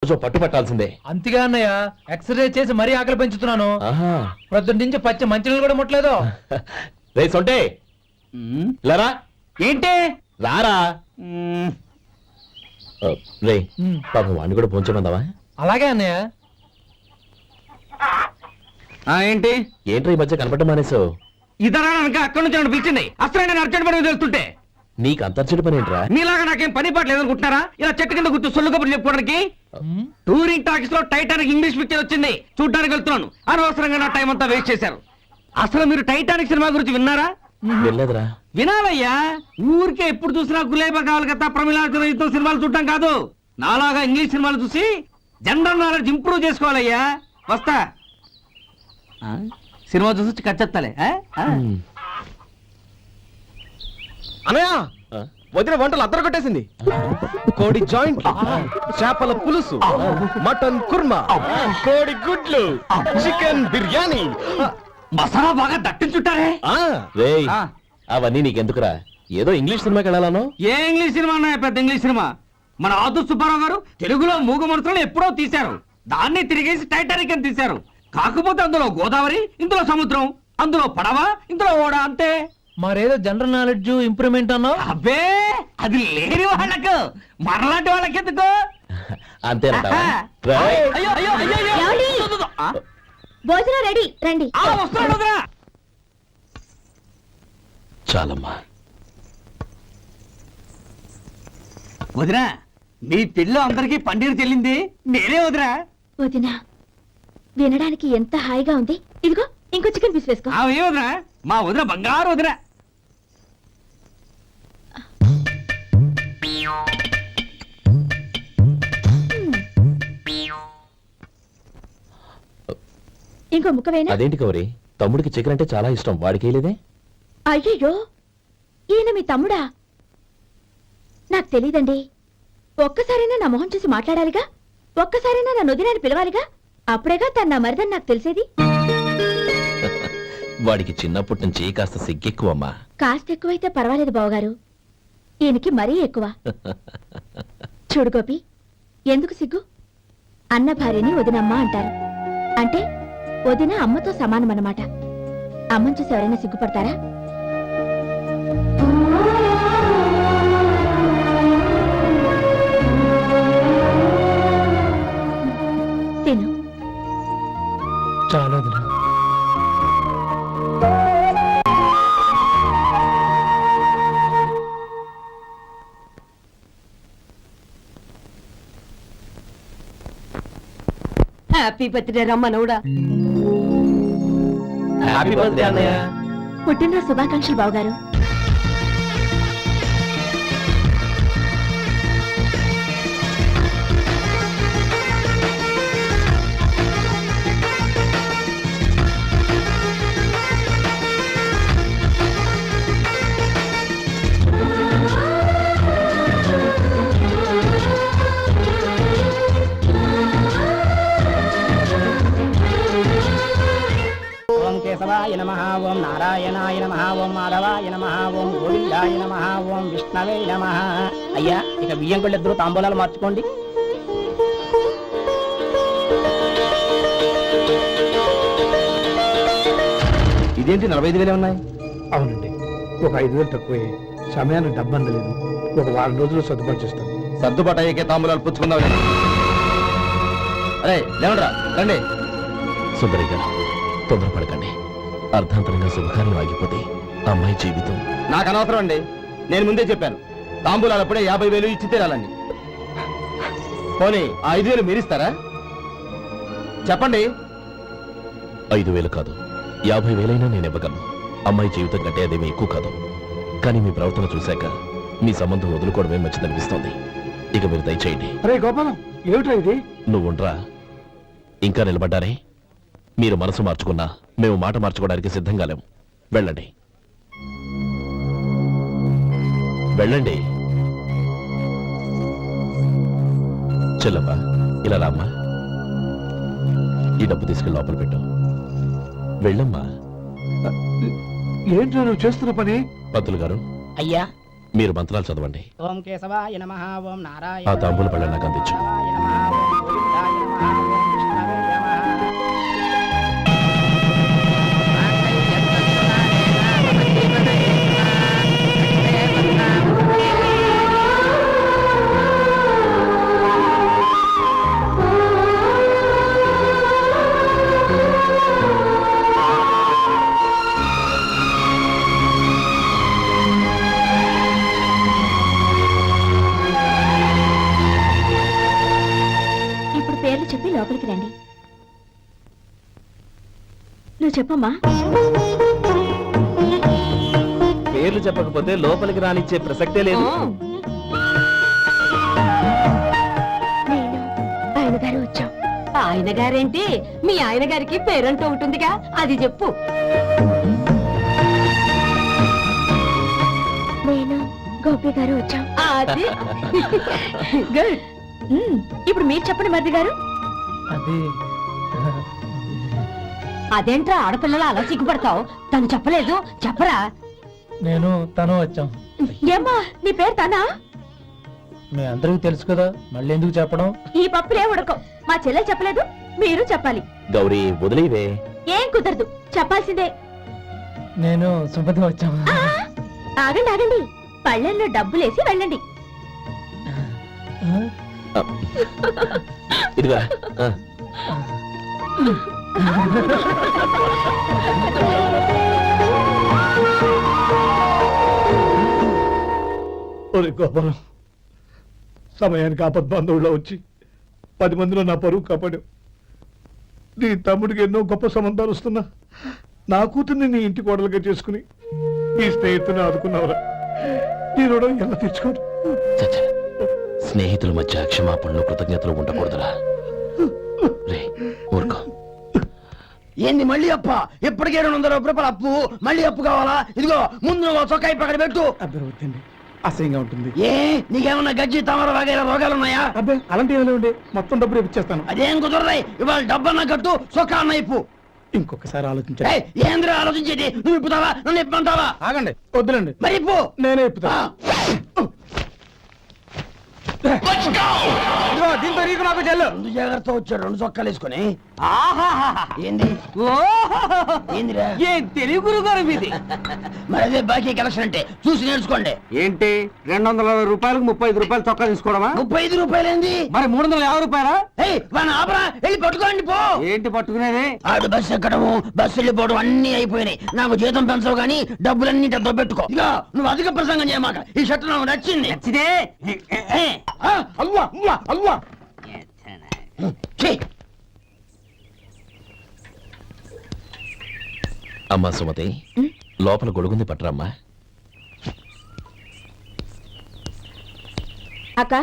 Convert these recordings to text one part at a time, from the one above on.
రోజు పట్టు పట్టాల్సిందే. అంతగా అన్నయ్య, ఎక్సర్సైజ్ చేసి మరీ ఆకలి పెంచుతున్నాను. ప్రొద్దున నుంచి పచ్చి మంచినీళ్ళు కూడా ముట్టలేదు. రే సొంటే లరా, ఏంటి రారా. రే పాపం వాడిని కూడా పోంచమందావా? అలాగే అన్నయ్య. ఏంటి ఏంట్రా ఈ మధ్య కనపడడం మానేసావు? ఇద్దరా అక్కడి నుంచి నన్ను పిలిచింది. అసలు నేను అర్జెంట్ పని తెలుస్తుంటే నీకు అంతర్చడి పని ఏంట్రా? మీలాగా నాకేం పని పాట లేదనుకుంటున్నారా? ఇలా చెట్టు కింద గుర్తు సొల్లు కబుర్లు చెప్పుకోవడానికి. టూరింగ్ టాకీస్ లో టైటానిక్ ఇంగ్లీష్ పిక్చర్ వచ్చింది, చూడ్డానికి వెళ్తున్నాను. అనవసరంగా నా టైం అంతా వేస్ట్ చేశారు. అసలు మీరు టైటానిక్ సినిమా గురించి విన్నారా? వెళ్ళలేదురా. వినాలయ్యా. ఊరికే ఎప్పుడు చూసినా గులేబా కావాలి కదా, ప్రమిళాతో సినిమాలు చూడటం కాదు. నాలాగా ఇంగ్లీష్ సినిమాలు చూసి జనరల్ నాలెడ్జ్ ఇంప్రూవ్ చేసుకోవాలయ్యా. వస్తా. సినిమా చూసి కచ్చెత్తాలే. అనయా వదిన వంటలు అద్దరు కొట్టేసింది. కోడి జాయింట్, చేపల పులుసు, మటన్ కుర్మా, కోడి గుడ్లు, చికెన్ బిర్యానీ, మసాలా బాగా దట్టించుంటారే. రేయ్ అవన్నీ నీకెందుకురా? ఏదో ఇంగ్లీష్ సినిమాకి వెళ్ళాలను. ఏ ఇంగ్లీష్ సినిమా అన్నా? పెద్ద ఇంగ్లీష్ సినిమా. మన ఆదు సుబ్బారావు గారు తెలుగులో మూగ మనుషులను ఎప్పుడో తీశారు. దాన్ని తిరిగేసి టైటానిక్ అని తీశారు. కాకపోతే అందులో గోదావరి, ఇందులో సముద్రం, అందులో పడవ, ఇందులో ఓడ, అంతే. మరేదో జనరల్ నాలెడ్జ్ ఇంప్రూవ్మెంట్ అన్నావు. అబ్బే అది లేని వాళ్ళకు, మరలాంటి వాళ్ళకి ఎందుకు? అంతేనంటావా? అయ్యో అయ్యో అయ్యో. భోజనం రెడీ, రండి. వస్తున్నాడు వదినా. చాలమ్మా. వదినా, మీ పిల్ల అందరికీ పన్నీరు చెల్లింది నేనే వదినా. వదినా, వినడానికి ఎంత హాయిగా ఉంది. ఇదిగో ఇంకో చికెన్ పీస్ వేసుకో. ఏ వదినా? మా వదిన బంగారు వదినా. ఇంకో ముక్కవేనా? అదేంటి కౌరి, తమ్ముడికి చికెన్ అంటే చాలా ఇష్టం, వాడికి వేయలేదే? అయ్యయ్యో, ఈయన మీ తమ్ముడా? నాకు తెలీదండి. ఒక్కసారైనా నా మొహం చూసి మాట్లాడాలిగా, ఒక్కసారైనా నా నొదినాన్ని పిలవాలిగా, అప్పుడేగా తన నా మరిదని నాకు తెలిసేది. వాడికి చిన్నప్పటి నుంచి కాస్త సిగ్గెక్కువమ్మా. కాస్త ఎక్కువైతే పర్వాలేదు బావగారు, ఈయనకి మరీ ఎక్కువ. చూడు గోపి, ఎందుకు సిగ్గు? అన్న భార్యని వదినమ్మ అంటారు. అంటే వదిన అమ్మతో సమానమన్నమాట. అమ్మని చూసి ఎవరైనా సిగ్గుపడతారా? తిను. చాలా వదినా. హ్యాపీ బర్త్డే రమ్మనవుడా. హ్యాపీ బర్త్డే అన్నయ్య. పుట్టినరోజు శుభాకాంక్షలు బావగారు. ఓం కేశవాయ నమః, ఓం నారాయణాయ నమః, ఓం మాధవాయ నమః, ఓం గోవిందాయ నమః, ఓం విష్ణవే నమః. అయ్యా, ఇక బియ్యం కొళ్ళిద్దరూ తాంబూలాలు మార్చుకోండి. ఇదేంటి 45,000 ఉన్నాయి? అవునండి, ఒక 5,000 తక్కువే. సమయానికి డబ్బు అందలేదు. ఒక వారం రోజులు సర్దుబాటు చేస్తాను. సర్దుబాటు అయ్యే తాంబూలాలు పుచ్చుకుందాం. అరే లేవండ్రా, రండి. సుందరి గారు, తొందరపడకండి. అర్ధాంతరంగా శుభకార్యం ఆగిపోతే అమ్మాయి జీవితం. నాకు అనవసరం అండి, నేను ముందే చెప్పాను. తాంబూలాలు అప్పుడే 50,000 ఇచ్చి తీరాలండి. పోనీ 5,000 మీరిస్తారా? చెప్పండి. 5,000 కాదు, 50,000 నేను ఇవ్వగలను. అమ్మాయి జీవితం కంటే అదేమీ ఎక్కువ కాదు. కానీ మీ ప్రవర్తన చూశాక మీ సంబంధం వదులుకోవడమే మంచిదనిపిస్తోంది. ఇక మీరు దయచేయండి. అరే గోపాలం, ఏమిటా ఇది? నువ్వుండ్రా. ఇంకా నిలబడ్డారే? మీరు మనసు మార్చుకున్నా మేము మాట మార్చుకోవడానికి సిద్ధంగా లేము. వెళ్ళండి, వెళ్ళండి. చెల్లమ్మా, ఇలా రామ్మా. ఈ డబ్బు తీసుకెళ్ళి లోపల పెట్టు. వెళ్ళమ్మా. ఏంటో నువ్వు చేస్తున్న పని? పంతులు గారు, అయ్యా, మీరు మంత్రాలు చదవండి. ఓం కేశవాయ నమః, ఓం నారాయణ ఆ తాంబూల పళ్ళ నాకు అందించు. నమః, ఓం పేర్లు చెప్పి లోపలికి రండి. నువ్వు చెప్పమ్మా. పేర్లు చెప్పకపోతే లోపలికి రానిచ్చే ప్రసక్తే లేదు. నేను ఆయన గారు వచ్చాం. ఆయన గారేంటి, మీ ఆయన గారికి పేరంటూ ఉంటుందిగా, అది చెప్పు. నేను గోపి గారు వచ్చాం. అది గుడ్. ఇప్పుడు మీరు చెప్పండి మరిది గారు. అది అదేంట్రా ఆడపిల్లలు అలా సిగ్గుపడతావు? తను చెప్పలేదు, చెప్పరా. నేను తను వచ్చాం. ఏమ్మా నీ పేరు తానా? మీ అందరికీ తెలుసు కదా, మళ్ళీ ఎందుకు చెప్పడం? ఈ పప్పులే ఉడకం. మా చెల్లె చెప్పలేదు, మీరు చెప్పాలి. గౌరీ వదిలేవే. ఏం కుదరదు, చెప్పాల్సిందే. నేను సుమతి వచ్చాం. ఆ, ఆగండి ఆగండి, పళ్ళెల్లో డబ్బులేసి వెళ్ళండి. ఇదిగా ఒరే గోపాలం, సమయానికి ఆపద్బంధువుల్లో వచ్చి 10 మందిలో నా పరువు కాపాడావు. నీ తమ్ముడికి ఎన్నో గొప్ప సంబంధాలు వస్తున్నా నా కూతుర్ని నీ ఇంటి కోడలుగా చేసుకుని నీ స్నేహితుని ఆదుకున్నావురా. నీ రుణం ఎలా తెచ్చుకోరు? చచ్చ, స్నేహితుల మధ్య క్షమాపణలు కృతజ్ఞతలు ఉండకూడదురా. రే ఊరుకో. ఏంది మళ్ళీ అప్ప? ఇప్పటికే 200 రూపాయలు అప్పు, మళ్ళీ అప్పు కావాలా? ఇదిగో ముందు చొక్కా పక్కన పెట్టు. అబ్బే వద్దండి, అసహ్యంగా ఉంటుంది. ఏ నీకేమన్నా గజ్జి తమర వగైరా రోగాలున్నాయా? అబ్బే అలాంటి ఏమైనా ఉండే, మొత్తం డబ్బు రేపు ఇచ్చేస్తాను. అదేం కుదరదాయి. ఇవాళ డబ్బన్నా కట్టు, చొక్కా అన్న ఇప్పు. ఇంకొకసారి ఆలోచించండి. ఏయ్, ఏంద్రా ఆలోచించేది? నువ్వు ఇప్పుతావా, నన్ను ఇప్పమంటావా? ఆగండి, వద్దులండి, మరి ఇప్పు. నేనే ఇప్పుతా. ఇదిగో, దీంతో నీకు నాకు చెల్లు. ముందు జాగ్రత్త వచ్చాడు 2 చొక్కాలు వేసుకొని. ఆహాహాహా. ఏంది ఓహోహోహో. ఏందిరా? ఏం తెలుగు గురుగారు మీది. మరి అదే బాకీ కలెక్షన్ అంటే చూసి నేర్చుకోండి. ఏంటి 220 రూపాయలకు 35 రూపాయలు చొక్కా తీసుకోవడమా? 35 రూపాయలు ఏంది? మరి 350 రూపాయలా? ఏయ్ వాడిని ఆపరా, వెళ్ళి పట్టుకోండి పో. ఏంటి పట్టుకునేది? ఆడు బస్సు ఎక్కడము, బస్సు వెళ్ళిపోవడం అన్ని అయిపోయినాయి. నాకు జీతం పెంచవు గానీ డబ్బులన్నీ దొబ్బెట్టుకో. ఇక నువ్వు అధిక ప్రసంగం చేయమాక. ఈ షర్ట్ నాకు నచ్చింది. నచ్చితే అల్వా అల్వా అల్వా. ఛీ! అమ్మా సుమతి, లోపల గొడుగుంది పట్టరమ్మా. అక్క,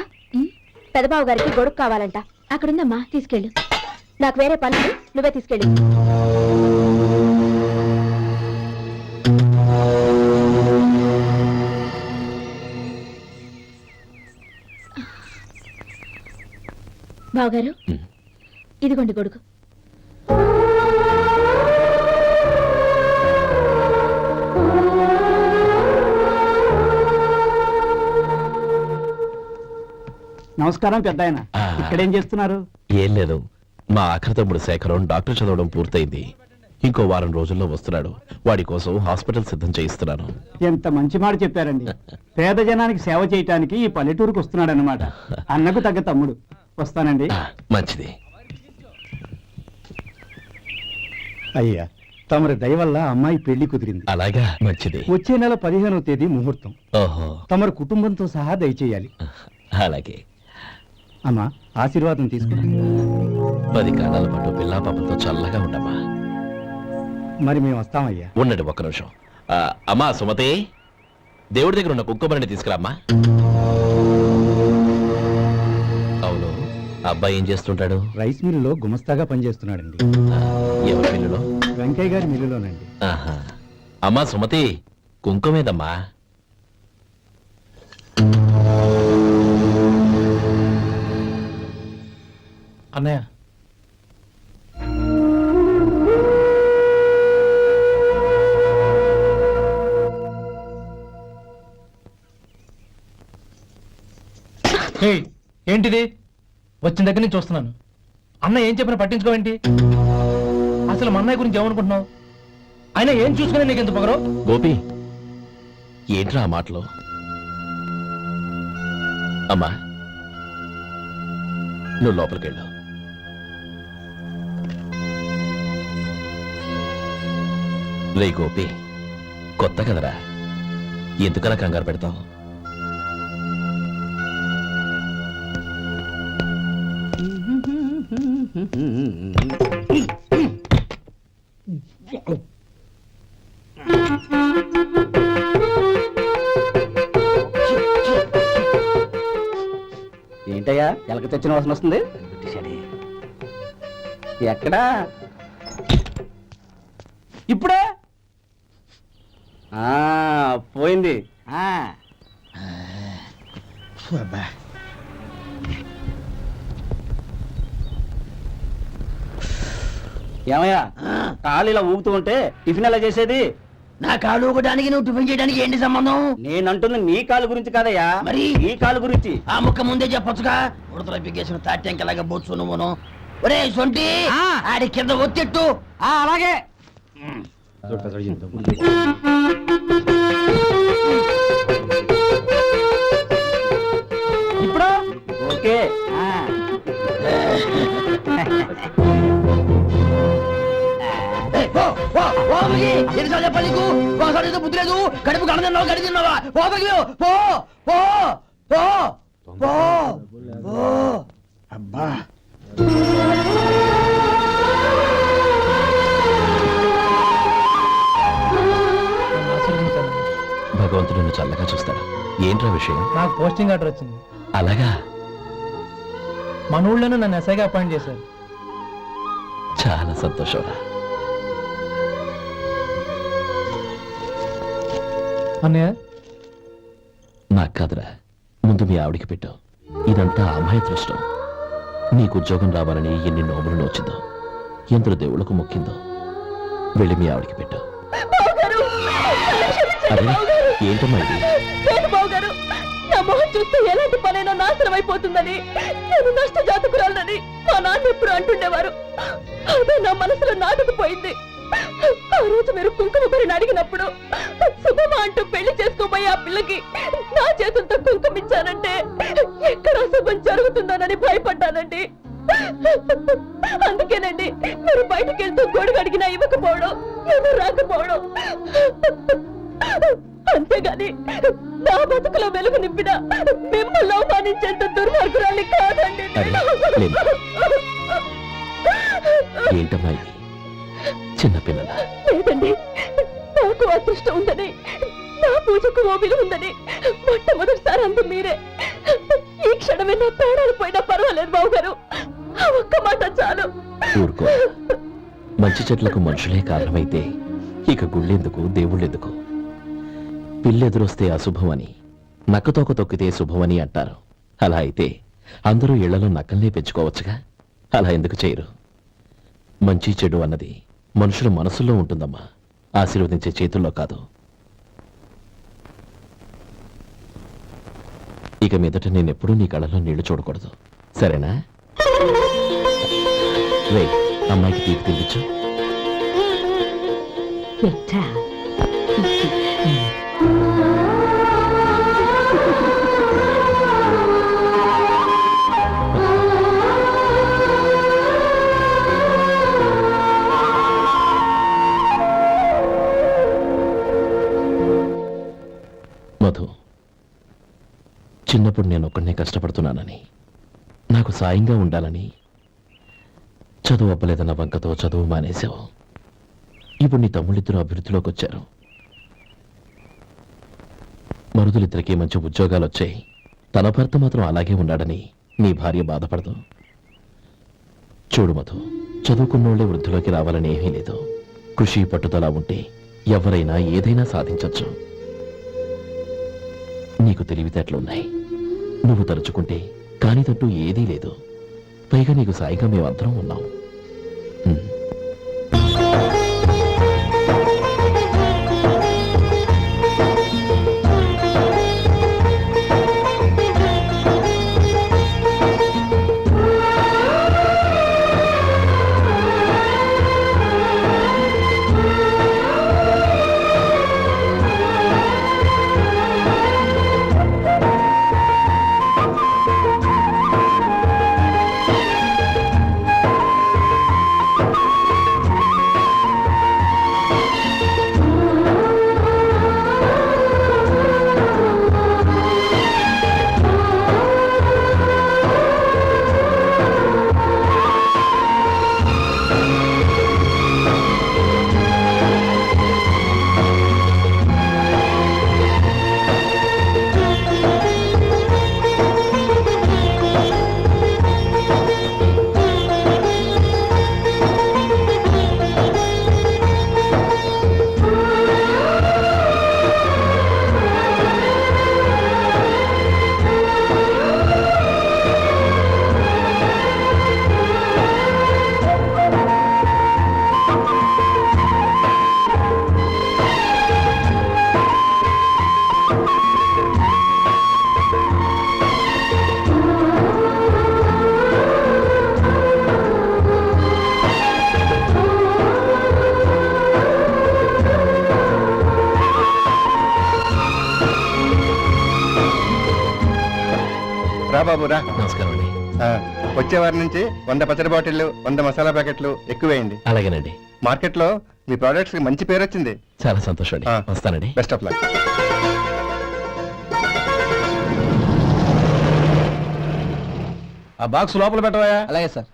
పెదబాబు గారికి గొడుగు కావాలంట. అక్కడుందమ్మా, తీసుకెళ్ళు. నాకు వేరే పని ఉంది, నువ్వే తీసుకెళ్ళు. బావగారు, ఇదిగోండి గొడుగు. నమస్కారం పెద్ద ఆయన. ఇక్కడేం చేస్తున్నారు? ఏం లేదు, మా ఆఖరి తమ్ముడు శేఖరం డాక్టర్ చదవడం పూర్తయింది. ఇంకో వారం రోజుల్లో వస్తున్నాడు. వాడి కోసం హాస్పిటల్ సిద్ధం చేయిస్తున్నాను. ఎంత మంచి మాట చెప్పారండి. పేద జనానికి సేవ చేయటానికి ఈ పల్లెటూరుకు వస్తున్నాడు అనమాట. అన్నకు తగ్గ తమ్ముడు. వస్తానండి. మంచిది. అయ్యా, తమరి దయ వల్ల అమ్మాయి పెళ్లి కుదిరింది. అలాగా, మంచిది. వచ్చే నెల 15వ తేదీ ముహూర్తం. ఓహో, తమరి కుటుంబంతో సహా దయచేయాలి. అలాగే. అమ్మా, ఆశీర్వాదం తీసుకుని 10 కాలాల పాటు పిల్లా పాపంతో చల్లగా ఉండమ్మా. మరి మేము వస్తామయ్యా. ఉండండి ఒక్క నిమిషం. అమ్మా సుమతి, దేవుడి దగ్గర ఉన్న కుక్కమరిని తీసుకురామ్మా. అవును, అబ్బాయి ఏం చేస్తుంటాడు? రైస్ మిల్లులో గుమస్తాగా పనిచేస్తున్నాడండి. ఎవరి పిల్లలో? వెంకయ్య గారి మిల్లులోనండి. ఆహా. అమ్మా సుమతి, కుంకుమేదమ్మా. అన్నయ్య, ఏయ్, ఏంటిది? వచ్చిన దగ్గర నుంచి చూస్తున్నాను. అన్న ఏం చెప్పినా పట్టించుకోవేంటి? అసలు మా అన్నయ్య గురించి ఏమనుకుంటున్నావు? ఆయన ఏం చూసుకునే నీకు ఎంత పొగరు? గోపి, ఏంట్రా ఆ మాటలు? అమ్మా, నువ్వు లోపలికెళ్ళు. రే గోపి, కొత్త కదరా, ఎందుకలా కంగారు పెడతావు? ఏంటయ్యా ఎలక తెచ్చిన వాసన వస్తుంది ఎక్కడా ఇప్పుడే పోయింది. ఏమయ్యా కాలు ఇలా ఊగుతూ ఉంటే టిఫిన్ ఎలా చేసేది? నా కాలు ఊగడానికి నువ్వు టిఫిన్ చేయడానికి ఏంటి సంబంధం? నేనంటుంది నీ కాలు గురించి కాదయ్యా, మరి ఈ కాలు గురించి. ఆ ముక్క ముందే చెప్పొచ్చుగా. ఉడతలో బిగ్గేసిన తాట్యంకలాగా బొచ్చు నువ్వును. ఒరే సొంటి, ఆడి కింద ఒత్తిట్టు. అలాగే. ఇప్పుడు ఓకే. ఎన్నిసార్లు చెప్పాలి నీకు? ఒకసారి ఏదో బుద్ధి లేదు. కడుపు గడ తిన్నావు, గడి తిన్నావా? పో బయటికి పో, పో, పో, పో, పో. అబ్బా ఆశీర్వదించాను. భగవంతుడు నిన్ను చల్లగా చూస్తాడు. ఏంట్రా విషయం? నాకు పోస్టింగ్ ఆర్డర్ వచ్చింది. అలాగా? మన ఊళ్ళోనే నన్ను ఎస్ఐగా అపాయింట్ చేశారు. చాలా సంతోషంరా. అన్నయ్య, నాకు కాదురా, ముందు మీ ఆవిడికి పెట్టు. ఇదంతా అమ్మాయి దృష్టం. నీకు ఉద్యోగం రావాలని ఎన్ని నోములు నోచిందో, ఎందరు దేవుళ్ళకు మొక్కిందో. వెళ్ళి మీ ఆవిడికి పెట్టు. అరే ఏంటమ్మా ఇది? బావగారు, నా మొహం చూస్తే ఎలాంటి పనైనా నాశనం అయిపోతుందని, నేను నష్ట జాతకురాలని మా నాన్న ఎప్పుడు అంటుండేవారు. అదే నా మనసులో నాటుకుపోయింది. ఆ రోజు మీరు కుంకుమ భరిని అడిగినప్పుడు శుభమా అంటూ పెళ్లి చేసుకోబోయే ఆ పిల్లకి నా చేతులతో కుంకుమిచ్చానంటే ఎక్కడ శుభం జరుగుతుందోనని భయపడ్డానండి. అందుకేనండి మీరు బయటికి వెళ్తూ గొడుగు అడిగినా ఇవ్వకపోవడం, ఎవరు రాకపోవడం. అంతేగాని నా బతుకులో వెలుగు నింపిన మిమ్మల్ని అవమానించేంత దుర్మార్గురాలి కాదండి. అరే, లేదు. ఏంటమ్మా ఇది? చిన్నపిల్లల లేదండి, నాకు అదృష్టం ఉందని, నా పూజకు ఓ విలువ ఉందని మొట్టమొదటిసారి అందు మీరే. ఈ క్షణమే నా ప్రాణాలు పోయినా పర్వాలేదు బావగారు. ఆ ఒక్క మాట చాలు. ఊరుకో. మంచి చెట్లకు మనుషులే కారణమైతే ఇక గుళ్ళెందుకు, దేవుళ్ళెందుకు? పిల్లెదురొస్తే అశుభమని, నక్కతోక తొక్కితే శుభమని అంటారు. అలా అయితే అందరూ ఇళ్లలో నక్కల్నే పెంచుకోవచ్చుగా. అలా ఎందుకు చేయరు? మంచి చెడు అన్నది మనుషుల మనసుల్లో ఉంటుందమ్మా, ఆశీర్వదించే చేతుల్లో కాదు. ఇక మీదట నేనెప్పుడూ నీ కళ్ళలో నీళ్లు చూడకూడదు, సరేనా? రే, అమ్మాయికి తీపి తినిపించు. మధు, చిన్నప్పుడు నేను ఒక్కడనే కష్టపడుతున్నానని, నాకు సాయంగా ఉండాలని చదువు అవ్వలేదన్న వంకతో చదువు మానేశావు. ఇప్పుడు నీ తమ్ముళ్ళిద్దరూ అభివృద్ధిలోకి వచ్చారు. మరుదులిద్దరికీ మంచి ఉద్యోగాలు వచ్చాయి. తన భర్త మాత్రం అలాగే ఉన్నాడని నీ భార్య బాధపడదు. చూడు మధు, చదువుకున్నోళ్లే వృద్ధిలోకి రావాలని ఏమీ లేదు. కృషి పట్టుదల ఉంటే ఎవరైనా ఏదైనా సాధించొచ్చు. నీకు తెలివితేటలున్నాయి. నువ్వు తలుచుకుంటే కానిదంటూ ఏదీ లేదు. పైగా నీకు సాయిగా మేమందరం ఉన్నాం. బాబు రా. నమస్కారం అండి. వచ్చే వారి నుంచి 100 పచ్చడి బాటిళ్లు 100 మసాలా ప్యాకెట్లు ఎక్కువేయండి. అలాగేనండి. మార్కెట్లో మీ ప్రోడక్ట్స్ కి మంచి పేరు వచ్చింది. చాలా సంతోషం అండి. వస్తానండి. Best of luck. ఆ బాక్స్ లోపల పెట్టవా? అలాగే సార్.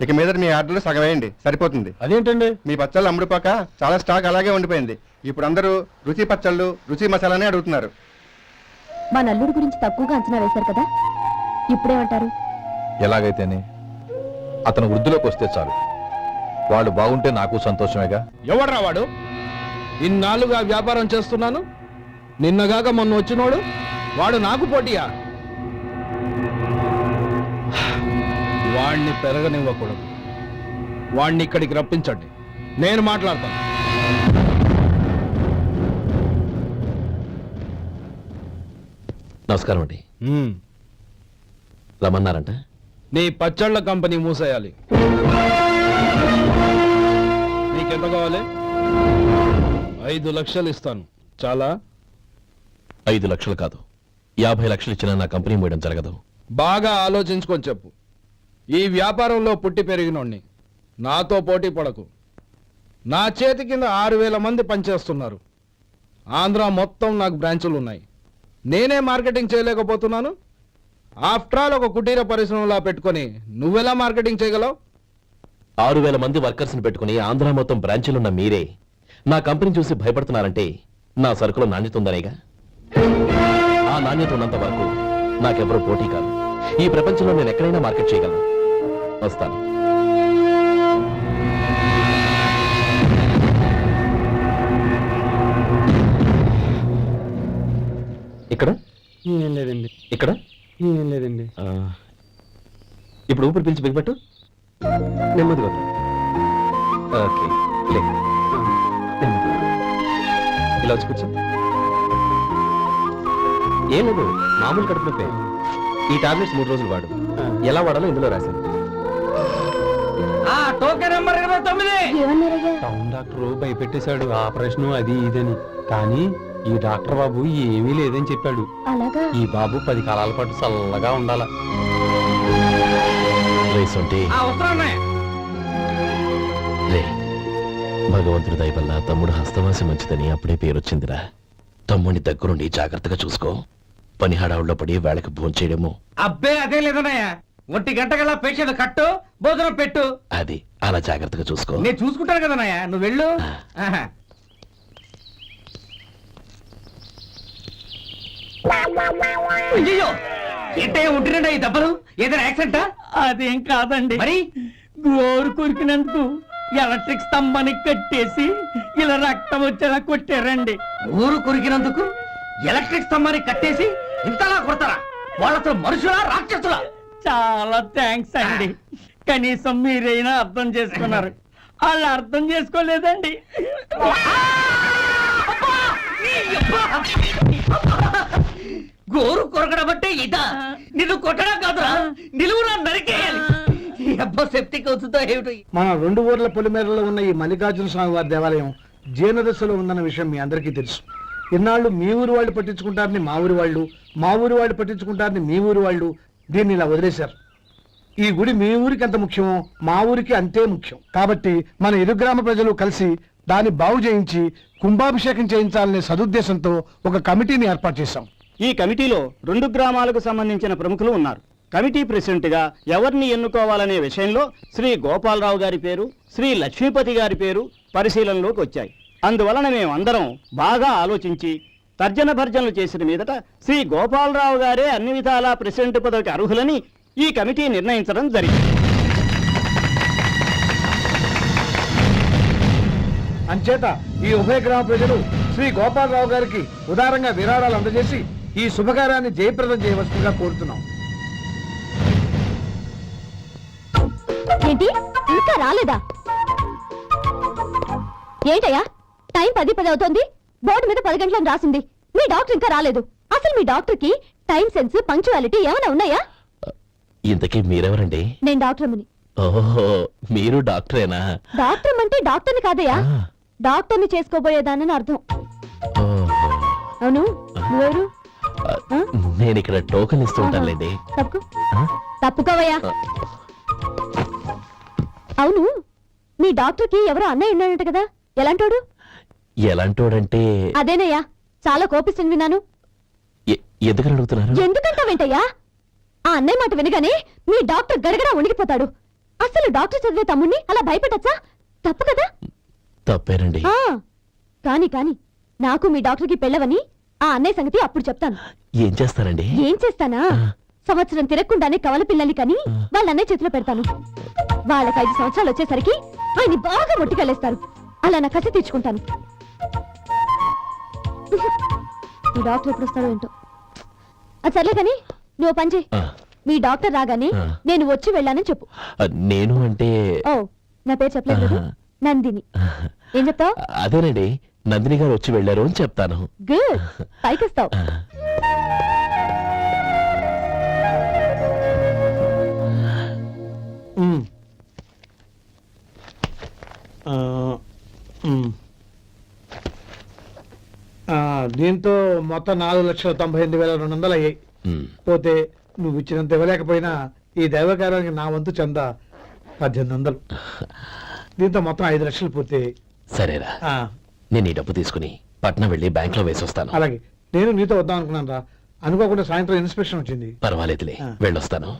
ఇక మీద మీ ఆర్డర్లు సగం వేయండి, సరిపోతుంది. అదేంటండి? మీ పచ్చళ్ళు అమ్ముడుపోక చాలా స్టాక్ అలాగే ఉండిపోయింది. ఇప్పుడు అందరూ రుచి పచ్చళ్ళు రుచి మసాలానే అడుగుతున్నారు. మా నల్లుడి గురించి తక్కువగా అంచనా వేశారు కదా, ఇప్పుడేమంటారు? ఎలాగైతేనే అతను వృద్ధిలోకి వస్తే చాలు. వాడు బాగుంటే నాకు సంతోషమేగా. ఎవడ్రా వాడు? ఇన్నాళ్ళుగా వ్యాపారం చేస్తున్నాను, నిన్నగాక మొన్న వచ్చినోడు వాడు నాకు పోటీయా? వాణ్ణి పెరగనివ్వకూడదు. వాణ్ణి ఇక్కడికి రప్పించండి, నేను మాట్లాడతాను. నమస్కారం అండి. రమ్మన్నారంట? నీ పచ్చళ్ళ కంపెనీ మూసేయాలి. నీకెంత కావాలి? 5 లక్షలు ఇస్తాను. చాలా? 5 లక్షలు కాదు, 50 లక్షలు ఇచ్చినా నా కంపెనీ మూయడం జరగదు. బాగా ఆలోచించుకొని చెప్పు. ఈ వ్యాపారంలో పుట్టి పెరిగినోణ్ణి, నాతో పోటీ పడకు. నా చేతి కింద 6,000 మంది పనిచేస్తున్నారు. ఆంధ్ర మొత్తం నాకు బ్రాంచులు ఉన్నాయి. నేనే మార్కెటింగ్ చేయలేకపోతున్నాను. ఆఫ్టర్ ఆల్ ఒక కుటీర పరిశ్రమలా పెట్టుకొని నువ్వెలా మార్కెటింగ్ చేయగలవు? 6,000 మంది వర్కర్స్ని పెట్టుకుని ఆంధ్ర మొత్తం బ్రాంచీలున్న మీరే నా కంపెనీ చూసి భయపడుతున్నారంటే నా సరుకులో నాణ్యత ఉందనేగా. ఆ నాణ్యత ఉన్నంత వరకు నాకెవరూ పోటీ కాదు. ఈ ప్రపంచంలో నేను ఎక్కడైనా మార్కెట్ చేయగలను. వస్తాను. ఇక్కడ ఏం లేదండి. ఇక్కడ ఏం లేదండి. ఇప్పుడు ఊపిరి పీల్చి బిగ్బట్టు. నెమ్మదిగా వద్దు. ఓకే, లే. నెమ్మదిగా. ఇలా వచ్చి కూర్చో. ఏం లేదు, మామూలు కడుపు నొప్పే. ఈ టాబ్లెట్స్ 3 రోజులు వాడు. ఎలా వాడాలో ఇందులో రాశాను. Token number 29. ఏమన్నారయ్యా? టౌన్ డాక్టర్ భయపెట్టేశాడు, ఆపరేషన్ అది ఇదని. కానీ ఈ డాక్టర్ బాబు ఏమీ లేదని చెప్పాడు. అలాగా? ఈ బాబు 10 కాలాల పాటు చల్లగా ఉండాల. లే, భగవంతుడి దయ వల్ల తమ్ముడు హస్తవాసి మంచిదని అప్పుడే పేరొచ్చిందిరా. తమ్ముడిని దగ్గరుండి జాగ్రత్తగా చూసుకో. పని హడావుల్లో పడి వేళకి భోంచేయడము. అబ్బే అదే లేదన్నయ్య. 1 గంట గల పేషెంట్ కట్టు, భోజనం పెట్టు. అది అలా జాగ్రత్తగా చూసుకో. నేను చూసుకుంటాను కదన్నయ్య, నువ్వు వెళ్ళు. అయ్యో, ఏంటయ్యా ఉంటున్నాడా ఈ దెబ్బలు? ఏదైనా యాక్సిడెంటా? అదేం కాదండి, మరి గోరు కొరికినందుకు ఎలక్ట్రిక్ స్తంభానికి కట్టేసి ఇలా రక్తం వచ్చేలా కొట్టారండి. ఊరు కొరికినందుకు ఎలక్ట్రిక్ స్తంభాన్ని కట్టేసి ఇంతలా కొడతారా? వాళ్ళతో మనుషులా రాక్షసులా? చాలా థ్యాంక్స్ అండి, కనీసం మీరైనా అర్థం చేసుకున్నారు. వాళ్ళు అర్థం చేసుకోలేదండి. గోరు కొరకడం అంటే ఇదా? నిన్ను కొట్టడం కాదురా, నిలువురా నరికేయాలి. సెప్టిక్ అవుతుందో ఏమిటో. మన 2 ఊర్ల పొలిమేరలో ఉన్న ఈ మల్లికార్జున స్వామి వారి దేవాలయం జీర్ణదశలో ఉందన్న విషయం మీ అందరికీ తెలుసు. ఇన్నాళ్ళు మీ ఊరు వాళ్ళు పట్టించుకుంటారని మా ఊరి వాళ్ళు, మా ఊరి వాళ్ళు పట్టించుకుంటారని మీ ఊరి వాళ్ళు దీన్ని ఇలా వదిలేశారు. ఈ గుడి మీ ఊరికి ఎంత ముఖ్యమో మా ఊరికి అంతే ముఖ్యం. కాబట్టి మన ఇరు గ్రామ ప్రజలు కలిసి దాన్ని బాగు చేయించి కుంభాభిషేకం చేయించాలనే సదుద్దేశంతో ఒక కమిటీని ఏర్పాటు చేశాం. ఈ కమిటీలో 2 గ్రామాలకు సంబంధించిన ప్రముఖులు ఉన్నారు. కమిటీ ప్రెసిడెంట్ గా ఎవరిని ఎన్నుకోవాలనే విషయంలో శ్రీ గోపాలరావు గారి పేరు, శ్రీ లక్ష్మీపతి గారి పేరు పరిశీలనలోకి వచ్చాయి. అందువలన మేమందరం బాగా ఆలోచించి తర్జన భర్జనలు చేసిన మీదట శ్రీ గోపాలరావు గారే అన్ని విధాలా ప్రెసిడెంట్ పదవికి అర్హులని ఈ కమిటీ నిర్ణయించడం జరిగింది. అంచేత ఈ ఉభయ గ్రామ ప్రజలు శ్రీ గోపాలరావు గారికి ఉదారంగా విరాళాలు అందజేసి ఈ శుభకార్యాన్ని జయప్రదం చేయవలసిందిగా కోరుతున్నాం. ఏంటి, ఇంకా రాలేదా? ఏంటయ్యా, టైం 10 అవుతోంది. బోర్డు మీద 10 గంటలను రాసింది. మీ డాక్టర్ ఇంకా రాలేదు. అసలు మీ డాక్టర్ కి టైం సెన్స్, పంక్చువాలిటీ ఏమైనా ఉన్నాయా? ఇంతకీ మీరెవరండి? నేను డాక్టర్ అమ్మని. ఓహో, మీరు డాక్టరేనా? డాక్టర్ అంటే డాక్టర్ని కాదయ్యా, డాక్టర్ని చేసుకోబోయేదానని అర్థం. అవును, నువ్వెవరు? నేను ఇక్కడ టోకెన్ ఇస్తూ ఉంటానులేండి. తప్పుకో ఆ? తప్పుకోవయ్యా. అవును, మీ డాక్టర్కి ఎవరో అన్నయ్య ఉన్నాడంట కదా, ఎలాంటోడు? ఎలాంటోడంటే అదేనయ్యా, చాలా కోపిస్తుంది విన్నాను. ఎందుకని అడుగుతున్నారు? ఎందుకంటావేంటయ్యా? ఆ అన్నయ్య మాట వినగానే మీ డాక్టర్ గడగడా ఉణికిపోతాడు. అసలు డాక్టర్ చదివే తమ్ముణ్ణి అలా భయపెట్టచ్చా? తప్పు కదా. తప్పేనండి. ఆ, కాని కాని నాకు మీ డాక్టర్కి పెళ్ళవని ఆ అన్నయ్య సంగతి అప్పుడు చెప్తాను. ఏం చేస్తారండి? ఏం చేస్తానా, సంవత్సరం తిరగకుండానే కవల పిల్లల్ని కని వాళ్ళ అన్నయ్య చేతిలో పెడతాను. వాళ్ళకి 5 సంవత్సరాలు వచ్చేసరికి ఆయన్ని బాగా మొట్టికెళ్ళేస్తారు. అలా నా కసి తీర్చుకుంటాను. ఈ డాక్టర్ ఎప్పుడు వస్తాడో ఏంటో. అది సర్లే కానీ నువ్వు పని చేయి. ఆ, మీ డాక్టర్ రాగానే ఆ. నేను వచ్చి వెళ్ళానని చెప్పు. నేను అంటే ఓ, నా పేరు చెప్పలేదు కదా, నందిని. ఏం చెప్తావు? అదేనండి, నందిని గారు వచ్చి వెళ్ళారు అని చెప్తాను. గుడ్, పైకిస్తావు. ఆ. దీంతో మొత్తం 4,98,200 అయ్యాయి. ఉమ్. పోతే నువ్వు ఇచ్చినంత ఇవ్వలేకపోయినా ఈ దైవకార్యానికి నా వంతు చందా 1800. దీంతో మొత్తం 5 లక్షలు పూర్తయ్యాయి. సరేరా, ఆ, నేను ఈ డబ్బు తీసుకుని పట్నం వెళ్ళి బ్యాంక్ లో వేసి వస్తాను. అలాగే నేను నీతో వద్దాం అనుకున్నాను రా, అనుకోకుండా సాయంత్రం ఇన్స్పెక్షన్ వచ్చింది. పర్వాలేదులే, ఆ. వెళ్ళొస్తాను.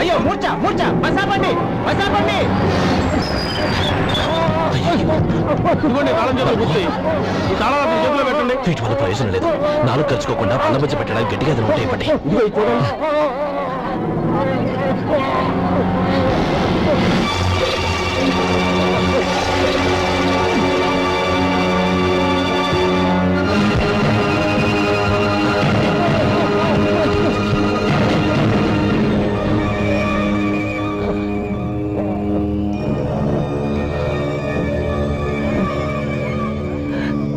అయ్యో మూర్చ మూర్చ బసాపండి బసాపండి. వీటి వల్ల ప్రయోజనం లేదు. నాలుగు ఖర్చుకోకుండా పళ్ళ మధ్య పెట్టడానికి గట్టిగా అది ఉంటే ఇవ్వండి.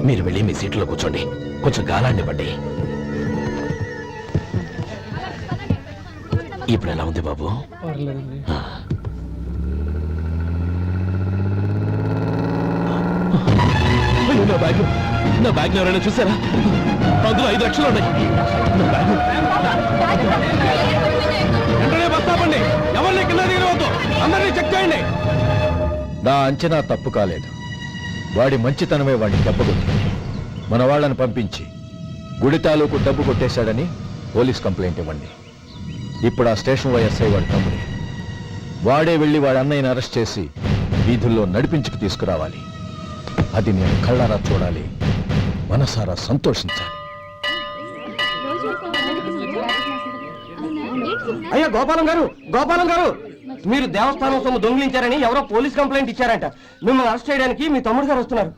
మీరు వెళ్ళి మీ సీట్లో కూర్చోండి, కొంచెం గాలాన్ని ఇవ్వండి. ఇప్పుడు ఎలా ఉంది బాబు? ఆ. అయ్యో, నా బ్యాగ్ ఎవరైనా చూసారా? అందులో 5 లక్షలు ఉన్నాయి. నా బ్యాగ్ వెంటనే బస్తాపండి, ఎవరిని కింద దిగవద్దు, అందరినీ చెక్ చేయండి. నా అంచనా తప్పు కాలేదు. వాడి మంచితనమే వాడిని దెబ్బకొట్టింది. మన వాళ్ళని పంపించి గుడి తాలూకు డబ్బు కొట్టేశాడని పోలీస్ కంప్లైంట్ ఇవ్వండి. ఇప్పుడు ఆ స్టేషన్ వైఎస్ఐ వాడి తమ్ముడే. వాడే వెళ్ళి వాడి అన్నయ్యని అరెస్ట్ చేసి వీధుల్లో నడిపించుకు తీసుకురావాలి. అది నేను కళ్ళారా చూడాలి, మనసారా సంతోషించాలి. అయ్యా గోపాలం గారు, గోపాలం గారు, మీరు దేవస్థానం సొమ్ము దొంగిలించారని ఎవరో పోలీస్ కంప్లైంట్ ఇచ్చారంట. మిమ్మల్ని అరెస్ట్ చేయడానికి మీ తమ్ముడు గారు వస్తున్నారు.